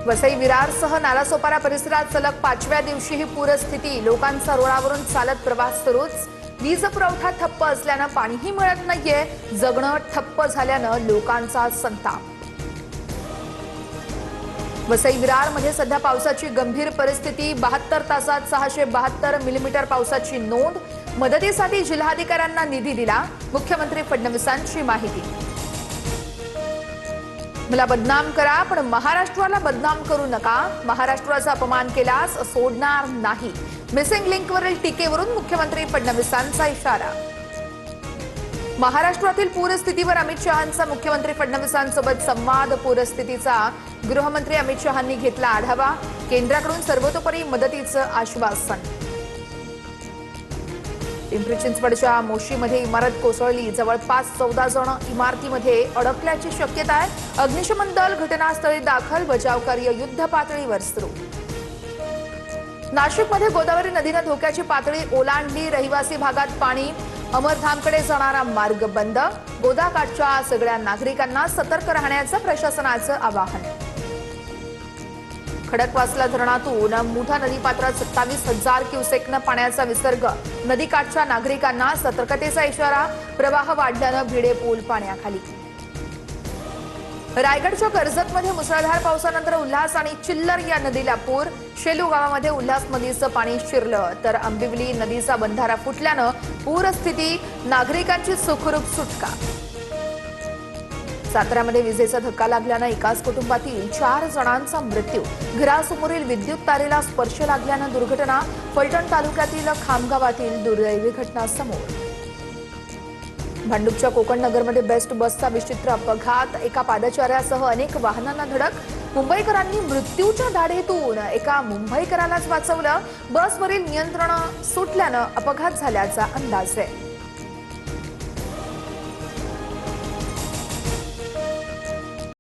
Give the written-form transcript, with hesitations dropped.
वसई विरारसह नालासोपारा परिसरात सलग 5व्या दिवशीही पूरस्थिती। लोकांचा रुळावरून चालत प्रवास सुरूच। वीज पुरवठा ठप्प असल्यानं पाणीही मिळत नाहीये। जगणं ठप्प झाल्यानं लोकांचा संताप। वसई विरारमध्ये सध्या पावसाची गंभीर परिस्थिती। 72 तासात 672 मिलीमीटर पावसाची नोंद। मदतीसाठी जिल्हाधिकाऱ्यांना निधी दिला। मुख्यमंत्री फडणवीसांची माहिती। मला बदनाम करा पण महाराष्ट्राला बदनाम करू नका। महाराष्ट्राचा अपमान केल्यास सोडणार नाही। मिसिंग लिंकवरील टीकेवरून मुख्यमंत्री फडणवीसांचा इशारा। महाराष्ट्रातील पूरस्थितीवर अमित शहांचा मुख्यमंत्री फडणवीसांसोबत संवाद। पूरस्थितीचा गृहमंत्री अमित शहांनी घेतला आढावा। केंद्राकडून सर्वतोपरी मदतीचं आश्वासन। पिंपरी चिंचवडच्या मोशीमध्ये इमारत कोसळली। जवळपास 14 जण इमारतीमध्ये अडकल्याची शक्यता आहे। अग्निशमन दल घटनास्थळी दाखल। बचाव कार्य युद्ध पातळीवर सुरू। नाशिकमध्ये गोदावरी नदीने धोक्याची पातळी ओलांडली। रहिवासी भागात पाणी। अमरधामकडे जाणारा मार्ग बंद। गोदाकाठच्या सगळ्या नागरिकांना सतर्क राहण्याचं प्रशासनाचं आवाहन। खडकवासला धरणातून मुठा नदीपात्रात 27,000 क्युसेकनं पाण्याचा विसर्ग। नदीकाठच्या नागरिकांना सतर्कतेचा इशारा। प्रवाह वाढल्यानं भिडे पूल पाण्याखाली। रायगडच्या कर्जतमध्ये मुसळधार पावसानंतर उल्हास आणि चिल्लर या नदीला पूर। शेलू गावामध्ये उल्हास नदीचं पाणी शिरलं तर आंबिवली नदीचा बंधारा फुटल्यानं पूरस्थिती। नागरिकांची सुखरूप सुटका। साताऱ्यामध्ये विजेचा धक्का लागल्यानं एकाच कुटुंबातील 4 जणांचा मृत्यू। घरासमोरील विद्युत तारेला स्पर्श लागल्यानं दुर्घटना। फलटण तालुक्यातील खामगावातील दुर्दैवी घटना समोर। भांडूपच्या कोकण नगरमध्ये बेस्ट बसचा विचित्र अपघात। एका पादचाऱ्यासह अनेक वाहनांना धडक। मुंबईकरांनी मृत्यूच्या दाढेतून एका मुंबईकरालाच वाचवलं। बसवरील नियंत्रण सुटल्यानं अपघात झाल्याचा अंदाज आहे।